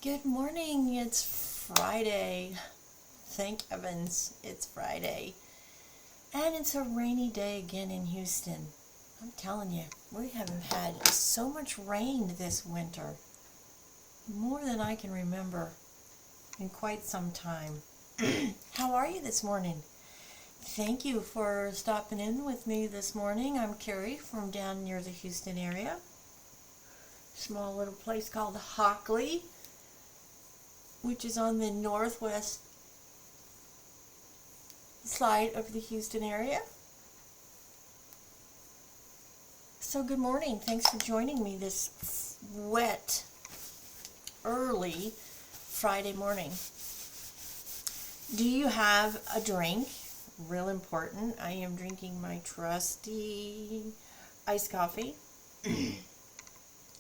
Good morning. It's Friday. Thank heavens it's Friday. And it's a rainy day again in Houston. I'm telling you, we haven't had so much rain this winter. More than I can remember in quite some time. How are you this morning? Thank you for stopping in with me this morning. I'm Carrie from down near the Houston area. Small little place called Hockley, which is on the northwest side of the Houston area. So good morning. Thanks for joining me this wet, early Friday morning. Do you have a drink? Real important. I am drinking my trusty iced coffee.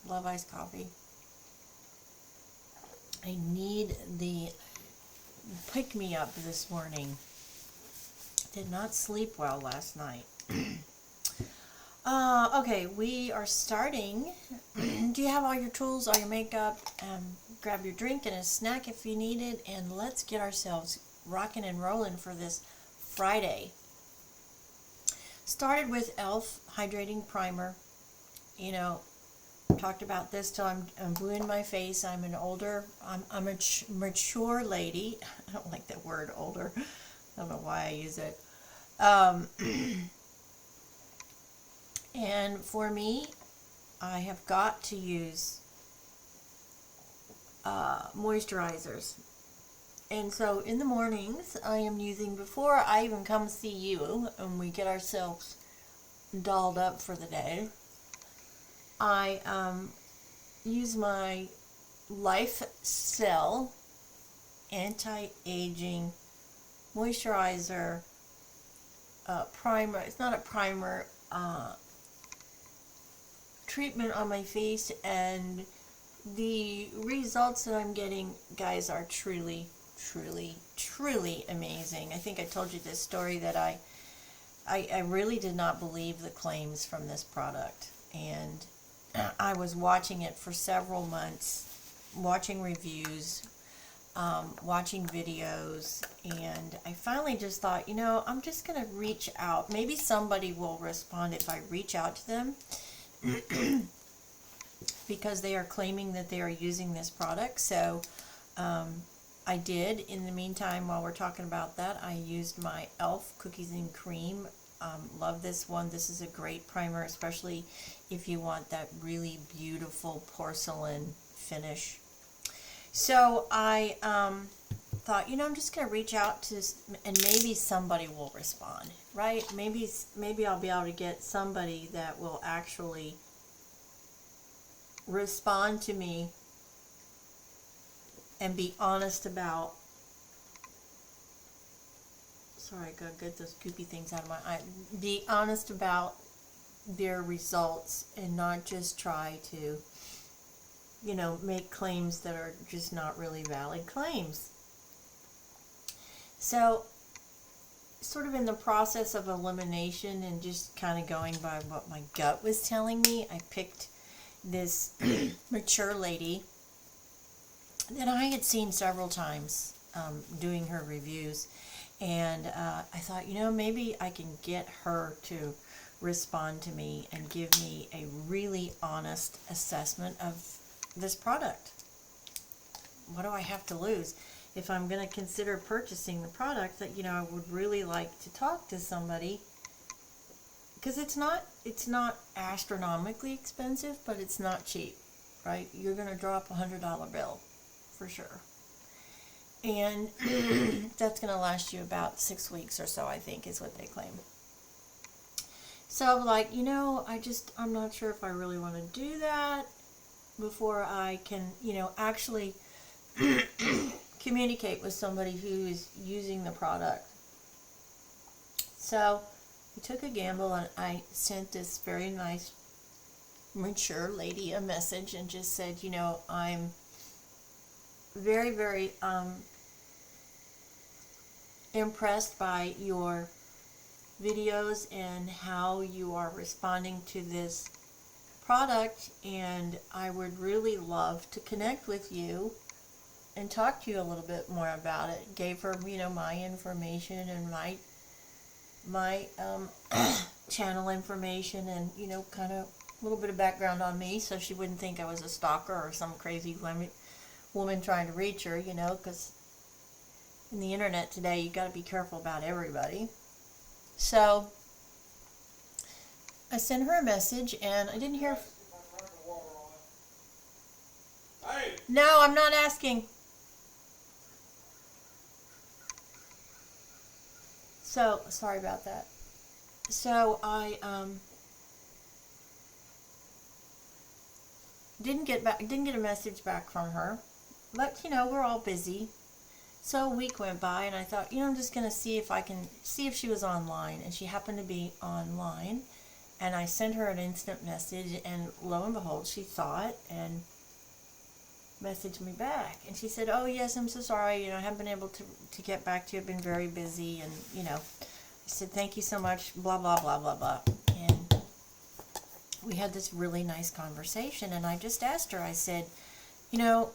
Love iced coffee. I need the pick-me-up this morning. Did not sleep well last night. Okay, we are starting. Do you have all your tools, all your makeup? Grab your drink and a snack if you need it, and let's get ourselves rocking and rolling for this Friday. Started with e.l.f. Hydrating Primer. You know, talked about this till I'm blue in my face. I'm a mature lady. I don't like that word, older. I don't know why I use it. And for me, I have got to use moisturizers. And so in the mornings, I am using, before I even come see you and we get ourselves dolled up for the day, I use my Life Cell anti-aging moisturizer primer. It's not a primer, treatment on my face, and the results that I'm getting, guys, are truly amazing. I think I told you this story that I really did not believe the claims from this product, and I was watching it for several months, watching reviews, watching videos, and I finally just thought, you know, I'm just going to reach out. Maybe somebody will respond if I reach out to them because they are claiming that they are using this product. So I did. In the meantime, while we're talking about that, I used my e.l.f. Cookies and Cream. Love this one. This is a great primer, especially if you want that really beautiful porcelain finish. So I thought, you know, I'm just going to reach out to, and maybe somebody will respond, right? Maybe I'll be able to get somebody that will actually respond to me and be honest about, sorry, I gotta get those goopy things out of my eye, be honest about their results and not just try to, you know, make claims that are just not really valid claims. So, sort of in the process of elimination and just kind of going by what my gut was telling me, I picked this mature lady that I had seen several times doing her reviews, and I thought, you know, maybe I can get her to respond to me and give me a really honest assessment of this product. What do I have to lose? If I'm going to consider purchasing the product, that, you know, I would really like to talk to somebody, because it's not astronomically expensive, but it's not cheap, right? You're going to drop $100 bill for sure, and that's going to last you about 6 weeks or so, I think, is what they claim. So I'm like, you know, I'm not sure if I really want to do that before I can, you know, actually communicate with somebody who is using the product. So I took a gamble, and I sent this very nice, mature lady a message and just said, you know, I'm very impressed by your videos and how you are responding to this product, and I would really love to connect with you and talk to you a little bit more about it. Gave her, you know, my information and my channel information, and, you know, kind of a little bit of background on me, so she wouldn't think I was a stalker or some crazy woman trying to reach her, you know, because in the internet today, you got to be careful about everybody. So I sent her a message, and I didn't hear. Hey. No, I'm not asking. So sorry about that. So I didn't get a message back from her, but you know, we're all busy. So a week went by, and I thought, you know, I'm just gonna see if she was online, and she happened to be online, and I sent her an instant message, and lo and behold, she saw it and messaged me back, and she said, "Oh yes, I'm so sorry, you know, I haven't been able to get back to you. I've been very busy," and you know, I said, "Thank you so much, blah blah blah blah blah," and we had this really nice conversation, and I just asked her, I said, you know,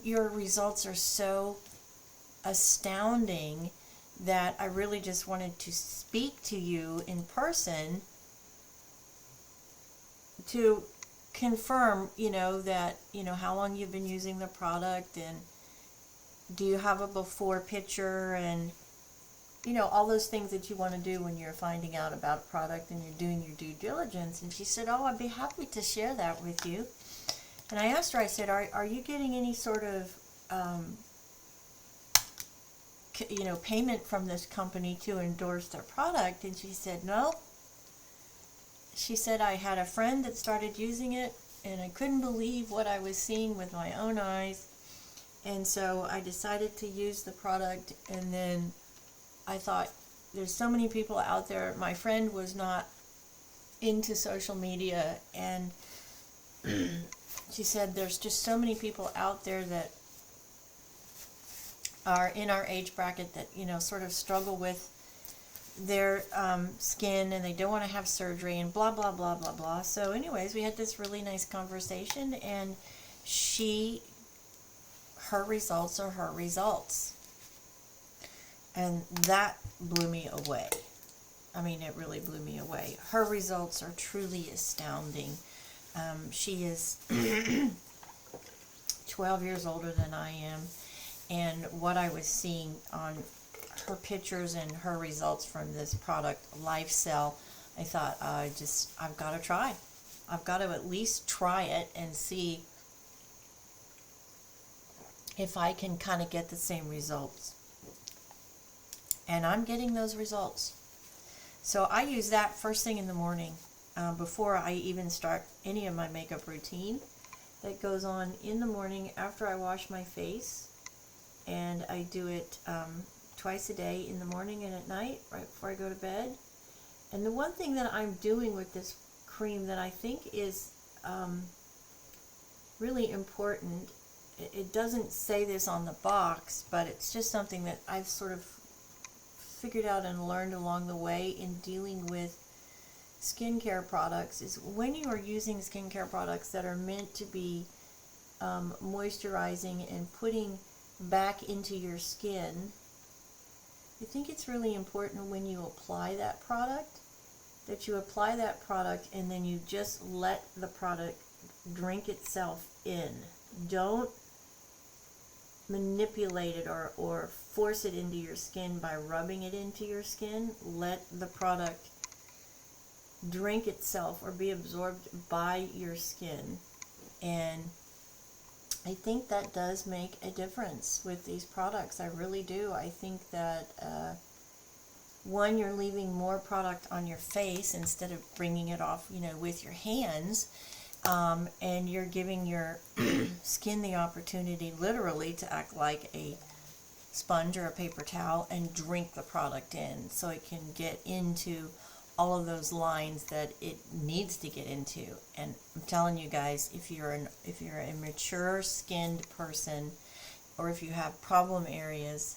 your results are so astounding that I really just wanted to speak to you in person to confirm, you know, that, you know, how long you've been using the product, and do you have a before picture, and, you know, all those things that you want to do when you're finding out about a product and you're doing your due diligence. And she said, "Oh, I'd be happy to share that with you." And I asked her, I said, are you getting any sort of you know, payment from this company to endorse their product? And she said, "No." She said, "I had a friend that started using it, and I couldn't believe what I was seeing with my own eyes, and so I decided to use the product, and then I thought, there's so many people out there." My friend was not into social media, and she said, "There's just so many people out there that are in our age bracket that, you know, sort of struggle with their skin, and they don't want to have surgery, and blah blah blah blah blah." So anyways, we had this really nice conversation, and her results are her results, and that blew me away. I mean, it really blew me away. Her results are truly astounding. She is 12 years older than I am, and what I was seeing on her pictures and her results from this product, Life Cell, I thought, I've got to try. I've got to at least try it and see if I can kind of get the same results. And I'm getting those results. So I use that first thing in the morning, before I even start any of my makeup routine. That goes on in the morning after I wash my face, and I do it twice a day, in the morning and at night, right before I go to bed. And the one thing that I'm doing with this cream that I think is really important, it doesn't say this on the box, but it's just something that I've sort of figured out and learned along the way in dealing with skincare products, is when you are using skincare products that are meant to be moisturizing and putting back into your skin, I think it's really important when you apply that product, that you apply that product and then you just let the product drink itself in. Don't manipulate it or force it into your skin by rubbing it into your skin. Let the product drink itself or be absorbed by your skin. And I think that does make a difference with these products. I really do. I think that one, you're leaving more product on your face instead of bringing it off, you know, with your hands, and you're giving your skin the opportunity, literally, to act like a sponge or a paper towel and drink the product in, so it can get into all of those lines that it needs to get into. And I'm telling you guys, if you're a mature skinned person, or if you have problem areas,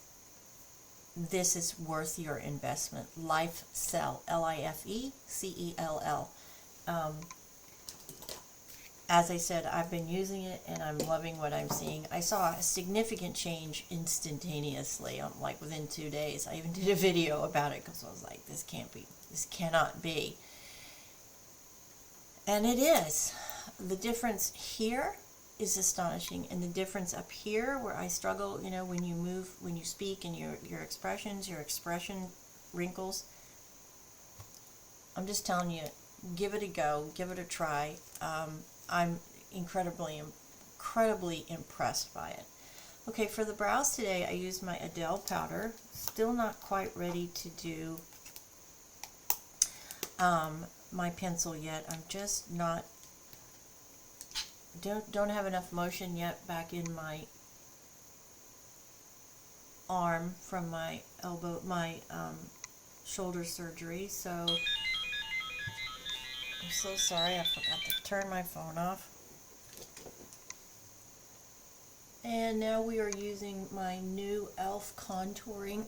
this is worth your investment. Life Cell, Lifecell. as I said, I've been using it and I'm loving what I'm seeing. I saw a significant change instantaneously, like within 2 days. I even did a video about it because I was like, this cannot be. And it is. The difference here is astonishing, and the difference up here where I struggle, you know, when you move, when you speak, and your expressions, your expression wrinkles. I'm just telling you, give it a go, give it a try. I'm incredibly impressed by it. Okay, for the brows today, I used my Adele powder. Still not quite ready to do my pencil yet. I'm just not, don't have enough motion yet back in my arm from my elbow, my shoulder surgery. So I'm so sorry, I forgot to turn my phone off. And now we are using my new e.l.f. contouring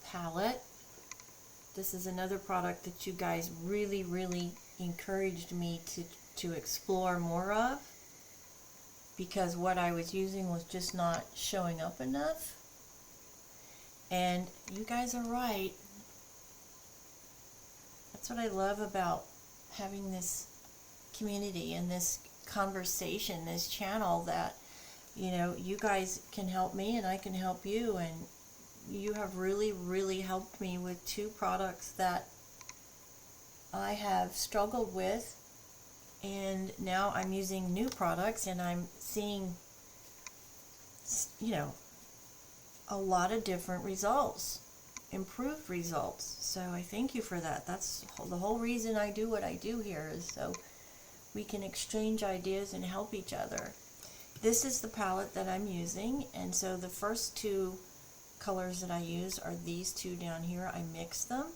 palette. This is another product that you guys really encouraged me to explore more of, because what I was using was just not showing up enough. And you guys are right. That's what I love about having this community and this conversation, this channel, that, you know, you guys can help me and I can help you, and you have really helped me with 2 products that I have struggled with, and now I'm using new products and I'm seeing, you know, a lot of different results, improved results. So I thank you for that. That's the whole reason I do what I do here, is so we can exchange ideas and help each other. This is the palette that I'm using, and so the first 2 colors that I use are these 2 down here. I mix them,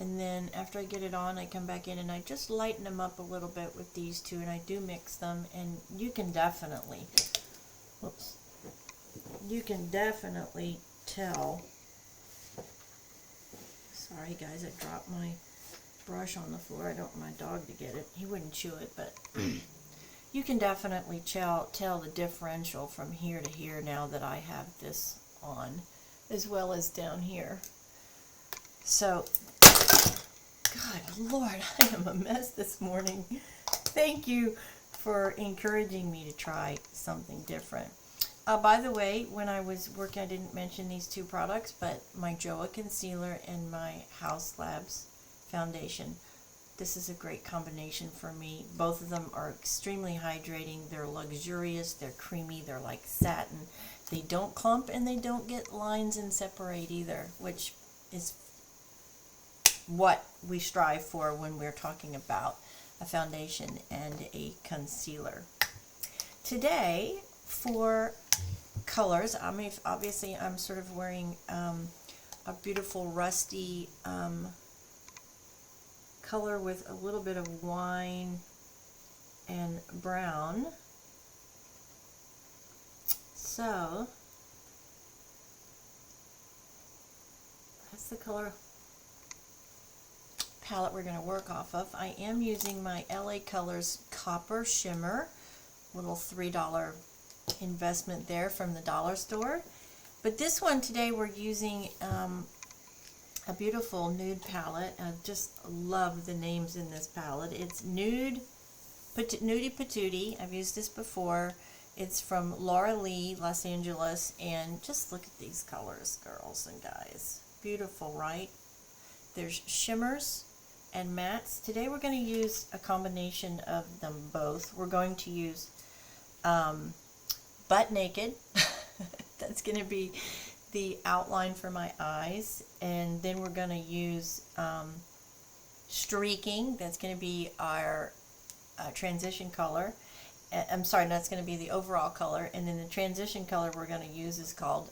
and then after I get it on, I come back in and I just lighten them up a little bit with these 2, and I do mix them, and you can definitely, whoops, you can definitely tell. Sorry guys, I dropped my brush on the floor. I don't want my dog to get it. He wouldn't chew it, but you can definitely tell the differential from here to here now that I have this on, as well as down here. So, God, Lord, I am a mess this morning. Thank you for encouraging me to try something different. By the way, when I was working, I didn't mention these 2 products, but my Joa concealer and my House Labs foundation. This is a great combination for me. Both of them are extremely hydrating. They're luxurious, they're creamy, they're like satin. They don't clump and they don't get lines and separate either, which is what we strive for when we're talking about a foundation and a concealer. Today, for colors, obviously I'm sort of wearing a beautiful rusty color with a little bit of wine and brown. So that's the color palette we're going to work off of. I am using my LA Colors Copper Shimmer, little $3 investment there from the dollar store. But this one today we're using a beautiful nude palette. I just love the names in this palette. It's Nude, Nudie Patootie. I've used this before. It's from Laura Lee, Los Angeles, and just look at these colors, girls and guys. Beautiful, right? There's shimmers and mattes. Today we're going to use a combination of them both. We're going to use Butt Naked. That's going to be the outline for my eyes, and then we're going to use Streaking. That's going to be our transition color. I'm sorry, that's going to be the overall color, and then the transition color we're going to use is called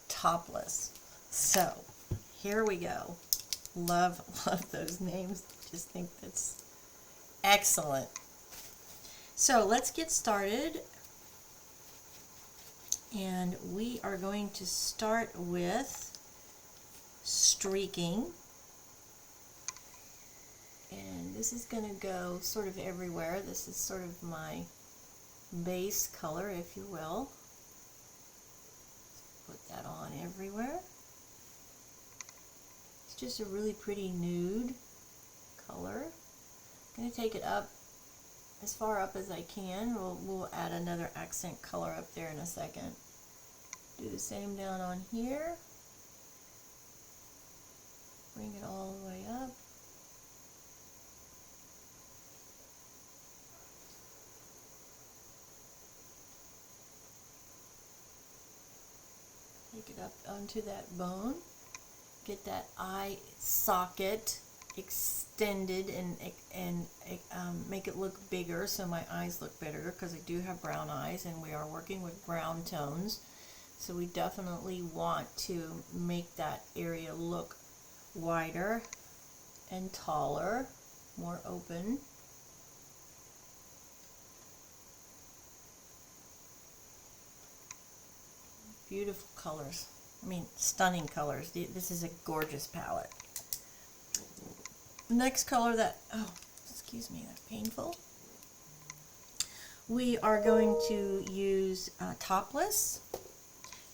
Topless. So here we go. Love those names. Just think that's excellent. So let's get started, and we are going to start with Streaking. And this is going to go sort of everywhere. This is sort of my base color, if you will. Put that on everywhere. It's just a really pretty nude color. I'm going to take it up as far up as I can. We'll add another accent color up there in a second. Do the same down on here. Bring it all the way up. Take it up onto that bone. Get that eye socket extended and make it look bigger, so my eyes look bigger, because I do have brown eyes and we are working with brown tones, so we definitely want to make that area look wider and taller, more open. Beautiful colors. I mean, stunning colors. This is a gorgeous palette. Next color that, oh, excuse me, that's painful. We are going to use Topless.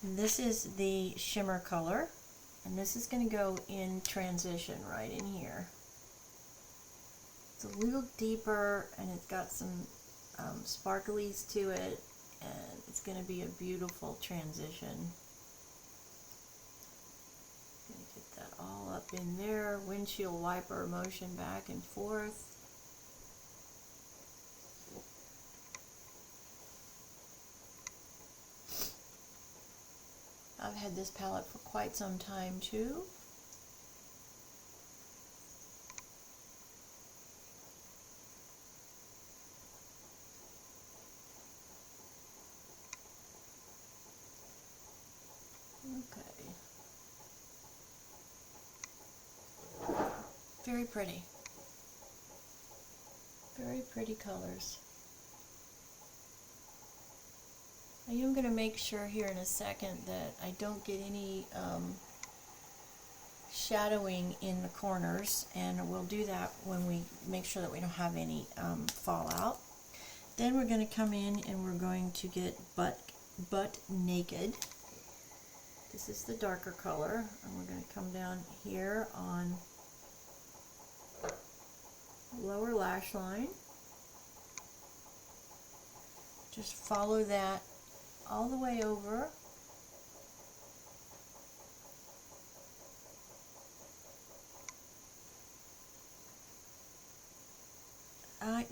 And this is the shimmer color. And this is going to go in transition right in here. It's a little deeper and it's got some sparklies to it. And it's going to be a beautiful transition. All up in there, windshield wiper motion back and forth. I've had this palette for quite some time too. Okay. Very pretty. Very pretty colors. I am going to make sure here in a second that I don't get any shadowing in the corners, and we'll do that when we make sure that we don't have any fallout. Then we're going to come in and we're going to get Butt Naked. This is the darker color, and we're going to come down here on lower lash line. Just follow that all the way over.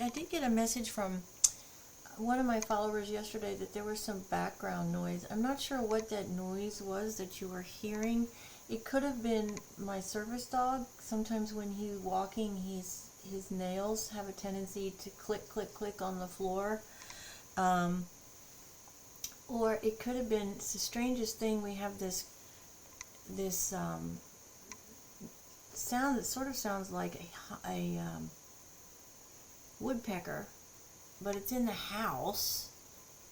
I did get a message from one of my followers yesterday that there was some background noise. I'm not sure what that noise was that you were hearing. It could have been my service dog. Sometimes when he's walking, his nails have a tendency to click, click, click on the floor. Or it could have been, it's the strangest thing, we have this sound that sort of sounds like a woodpecker, but it's in the house,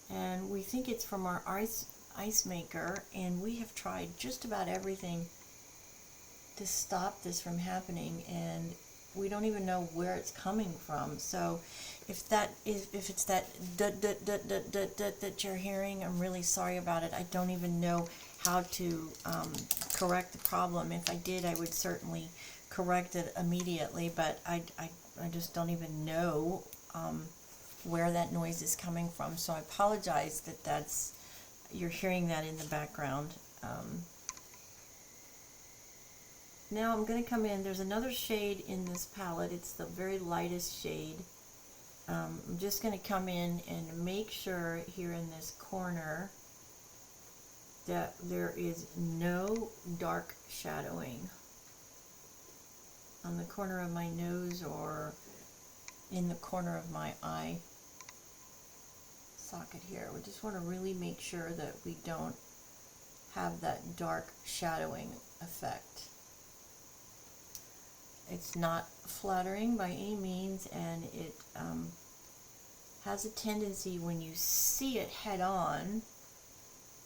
and we think it's from our ice maker, and we have tried just about everything to stop this from happening, and we don't even know where it's coming from. So if it's that that you're hearing, I'm really sorry about it. I don't even know how to correct the problem. If I did, I would certainly correct it immediately, but I just don't even know where that noise is coming from. So I apologize that you're hearing that in the background. Now I'm going to come in. There's another shade in this palette. It's the very lightest shade. I'm just going to come in and make sure here in this corner that there is no dark shadowing on the corner of my nose or in the corner of my eye socket here. We just want to really make sure that we don't have that dark shadowing effect. It's not flattering by any means, and it has a tendency, when you see it head on,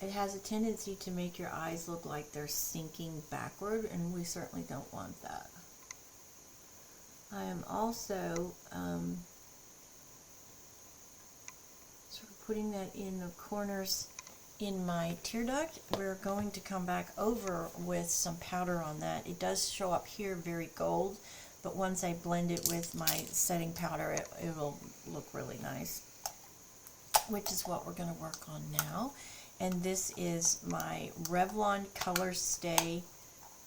it has a tendency to make your eyes look like they're sinking backward, and we certainly don't want that. I am also sort of putting that in the corners in my tear duct. We're going to come back over with some powder on that. It does show up here very gold, but once I blend it with my setting powder, it will look really nice, which is what we're going to work on now. And this is my Revlon Color Stay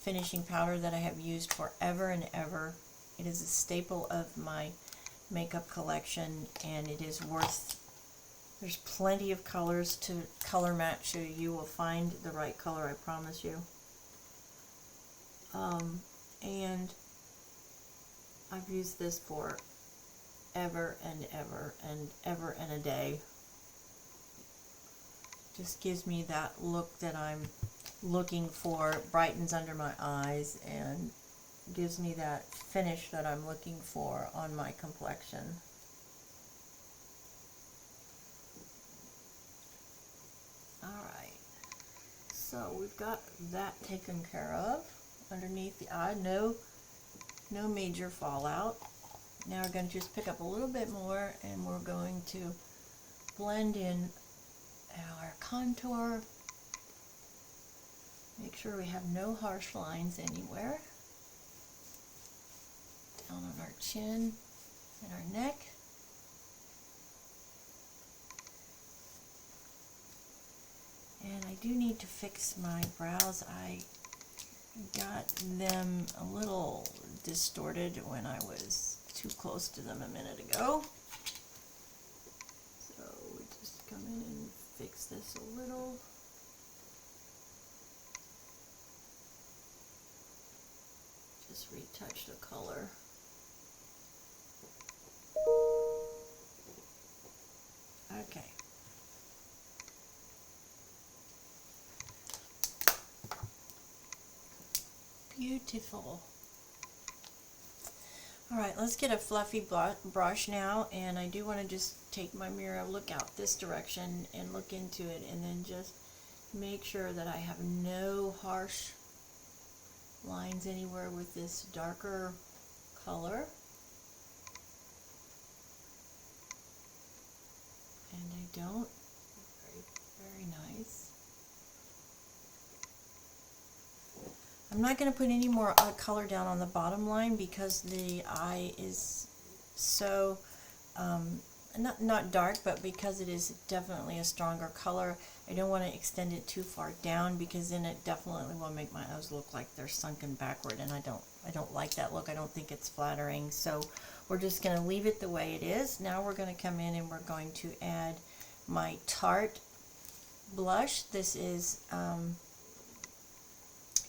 finishing powder that I have used forever and ever. It is a staple of my makeup collection, and it is worth, there's plenty of colors to color match, so you will find the right color, I promise you. And I've used this for ever and ever and ever and a day. Just gives me that look that I'm looking for, brightens under my eyes, and gives me that finish that I'm looking for on my complexion. Alright, so we've got that taken care of underneath the eye. No major fallout. Now we're going to just pick up a little bit more, and we're going to blend in our contour. Make sure we have no harsh lines anywhere. Down on our chin and our neck. And I do need to fix my brows. I got them a little distorted when I was too close to them a minute ago. So we just come in and fix this a little. Just retouch the color. Okay. Beautiful. Alright, let's get a fluffy brush now, and I do want to just take my mirror, look out this direction, and look into it, and then just make sure that I have no harsh lines anywhere with this darker color. And I don't. Very, very nice. I'm not going to put any more color down on the bottom line because the eye is so, not dark, but because it is definitely a stronger color, I don't want to extend it too far down, because then it definitely will make my eyes look like they're sunken backward, and I don't like that look. I don't think it's flattering, so we're just going to leave it the way it is. Now we're going to come in and we're going to add my Tarte blush. This is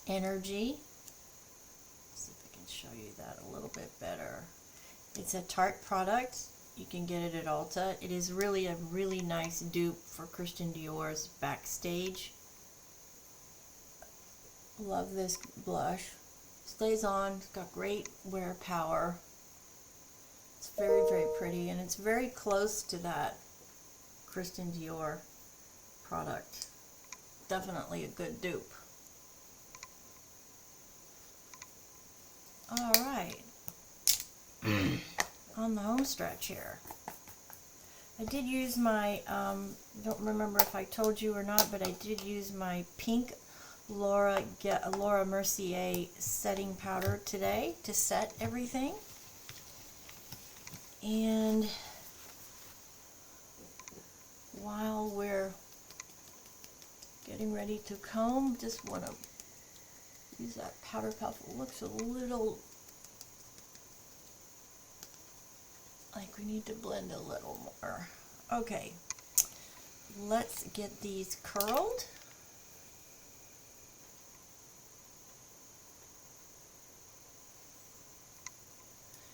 Energy. Let's see if I can show you that a little bit better. It's a Tarte product. You can get it at Ulta. It is really a really nice dupe for Christian Dior's Backstage. Love this blush. Stays on. It's got great wear power. It's very, very pretty, and it's very close to that Christian Dior product. Definitely a good dupe. Alright, on the home stretch here, I did use my, don't remember if I told you or not, but I did use my pink Laura Mercier setting powder today to set everything. And while we're getting ready to comb, just want to use that powder puff. It looks a little like we need to blend a little more. Okay, let's get these curled.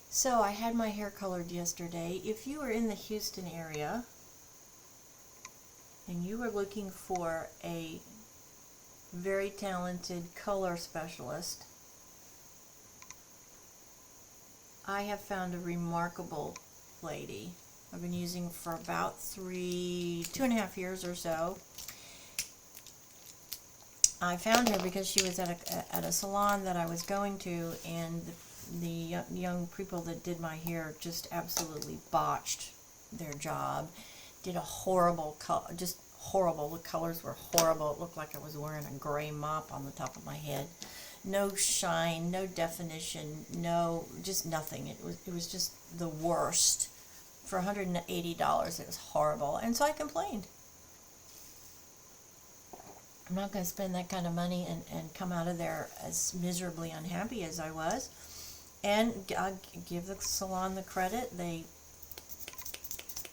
So I had my hair colored yesterday. If you are in the Houston area and you are looking for a very talented color specialist, I have found a remarkable lady I've been using for about 2.5 years or so. I found her because she was at a salon that I was going to, and young people that did my hair just absolutely botched their job. Did a horrible just horrible. The colors were horrible. It looked like I was wearing a gray mop on the top of my head. No shine, no definition, no, just nothing. It was just the worst. For $180, it was horrible, and so I complained. I'm not going to spend that kind of money and come out of there as miserably unhappy as I was. And I give the salon the credit. They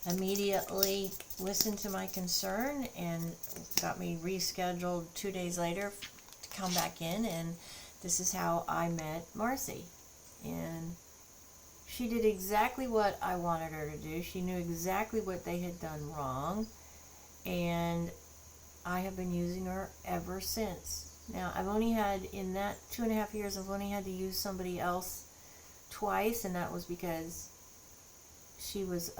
immediately listened to my concern and got me rescheduled 2 days later to come back in, and this is how I met Marcy. And she did exactly what I wanted her to do. She knew exactly what they had done wrong, and I have been using her ever since. Now, I've only had, in that 2.5 years, I've only had to use somebody else twice, and that was because she was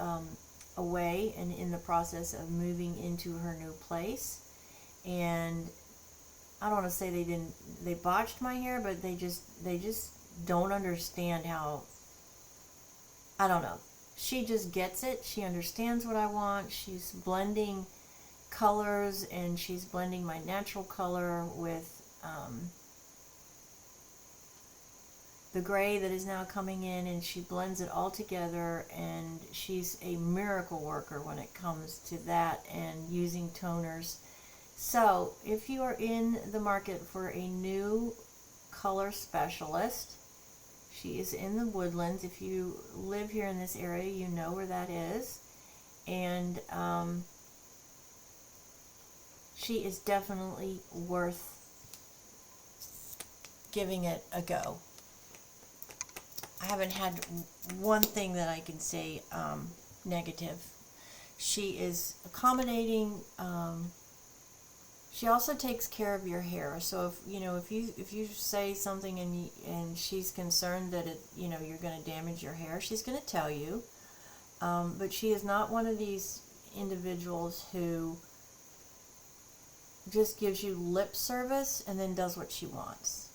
away and in the process of moving into her new place. And I don't want to say they botched my hair, but they just don't understand how, I don't know. She just gets it. She understands what I want. She's blending colors, and she's blending my natural color with the gray that is now coming in, and she blends it all together, and she's a miracle worker when it comes to that and using toners. So if you are in the market for a new color specialist, she is in the Woodlands. If you live here in this area, you know where that is. And she is definitely worth giving it a go. I haven't had one thing that I can say negative. She is accommodating. She also takes care of your hair. So if you say something and she's concerned that you're going to damage your hair, she's going to tell you. But she is not one of these individuals who just gives you lip service and then does what she wants,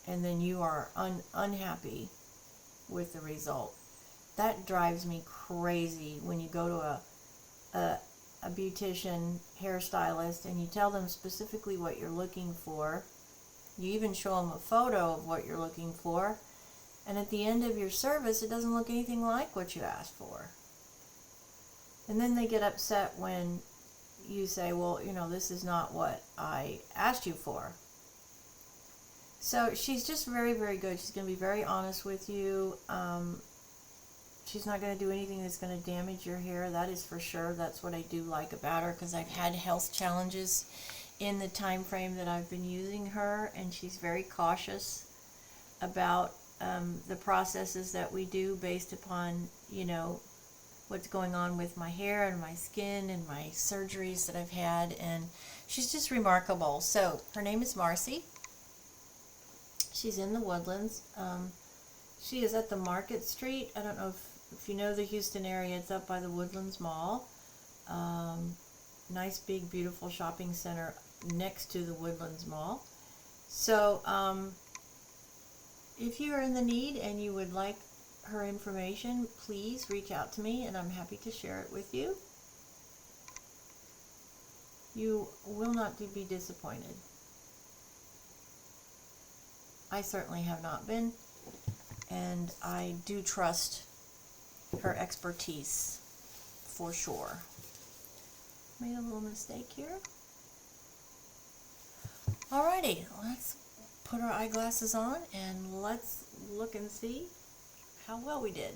and then you are unhappy with the result. That drives me crazy when you go to a beautician, hairstylist, and you tell them specifically what you're looking for. You even show them a photo of what you're looking for, and at the end of your service it doesn't look anything like what you asked for. And then they get upset when you say, well, this is not what I asked you for. So she's just very, very good. She's going to be very honest with you. She's not going to do anything that's going to damage your hair. That is for sure. That's what I do like about her, because I've had health challenges in the time frame that I've been using her, and she's very cautious about the processes that we do based upon, what's going on with my hair and my skin and my surgeries that I've had, and she's just remarkable. So her name is Marcy. She's in the Woodlands. She is at the Market Street. I don't know if you know the Houston area. It's up by the Woodlands Mall. Nice, big, beautiful shopping center next to the Woodlands Mall. So if you are in the need and you would like her information, please reach out to me, and I'm happy to share it with you. You will not be disappointed. I certainly have not been, and I do trust her expertise for sure. Made a little mistake here. Alrighty, let's put our eyeglasses on and let's look and see how well we did.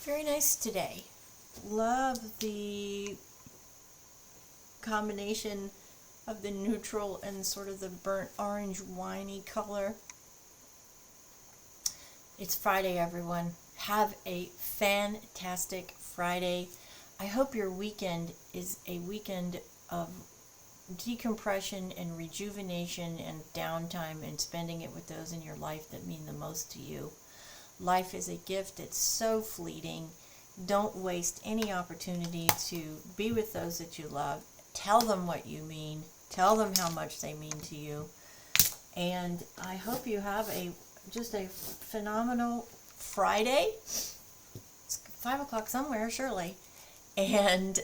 Very nice today. Love the combination of the neutral and sort of the burnt orange winey color. It's Friday, everyone. Have a fantastic Friday. I hope your weekend is a weekend of decompression and rejuvenation and downtime, and spending it with those in your life that mean the most to you. Life is a gift. It's so fleeting. Don't waste any opportunity to be with those that you love. Tell them what you mean. Tell them how much they mean to you. And I hope you have just a phenomenal Friday. It's 5 o'clock somewhere, surely. And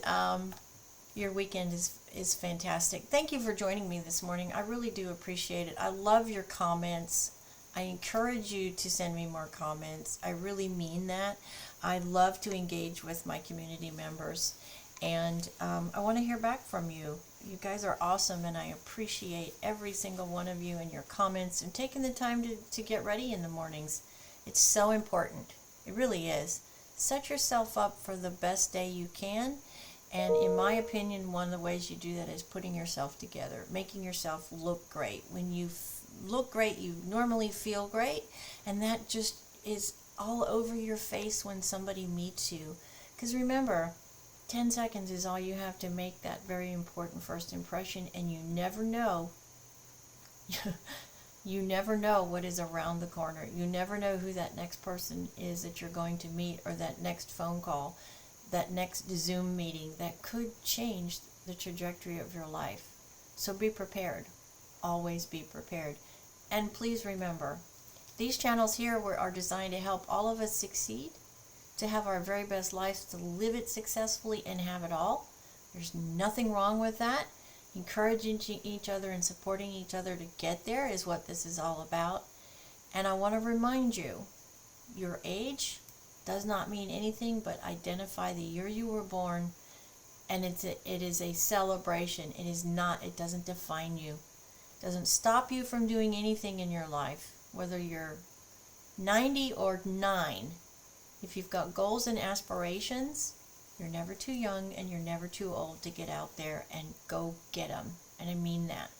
your weekend is fantastic. Thank you for joining me this morning. I really do appreciate it. I love your comments. I encourage you to send me more comments. I really mean that. I love to engage with my community members. And I want to hear back from you. You guys are awesome, and I appreciate every single one of you and your comments and taking the time to get ready in the mornings. It's so important. It really is. Set yourself up for the best day you can. And in my opinion, one of the ways you do that is putting yourself together, making yourself look great. When you look great, you normally feel great, and that just is all over your face when somebody meets you. Because remember, 10 seconds is all you have to make that very important first impression, and you never know. You never know what is around the corner. You never know who that next person is that you're going to meet, or that next phone call, that next Zoom meeting that could change the trajectory of your life. So be prepared. Always be prepared. And please remember, these channels here are designed to help all of us succeed, to have our very best lives, to live it successfully and have it all. There's nothing wrong with that. Encouraging each other and supporting each other to get there is what this is all about. And I want to remind you, your age does not mean anything, but identify the year you were born, and it is a celebration. It doesn't define you. It doesn't stop you from doing anything in your life, whether you're 90 or 9. If you've got goals and aspirations, you're never too young and you're never too old to get out there and go get them. And I mean that.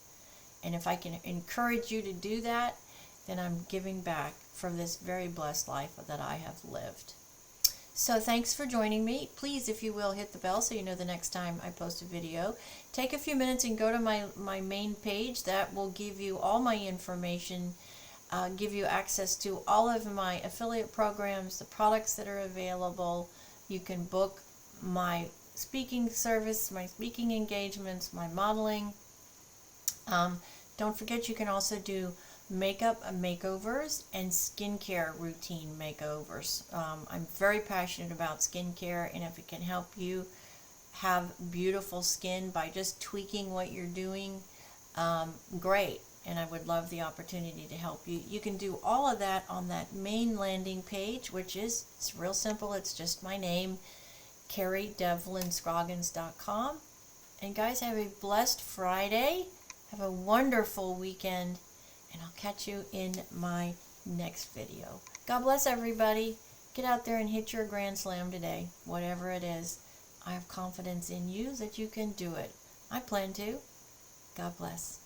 And if I can encourage you to do that, then I'm giving back from this very blessed life that I have lived. So thanks for joining me. Please, if you will, hit the bell so you know the next time I post a video. Take a few minutes and go to my main page. That will give you all my information, give you access to all of my affiliate programs, the products that are available. You can book my speaking service, my speaking engagements, my modeling. Don't forget, you can also do makeup makeovers and skincare routine makeovers. I'm very passionate about skincare, and if it can help you have beautiful skin by just tweaking what you're doing, great. And I would love the opportunity to help you. You can do all of that on that main landing page, it's real simple. It's just my name, CarrieDevlinscroggins.com. And guys, have a blessed Friday. Have a wonderful weekend. And I'll catch you in my next video. God bless everybody. Get out there and hit your grand slam today, whatever it is. I have confidence in you that you can do it. I plan to. God bless.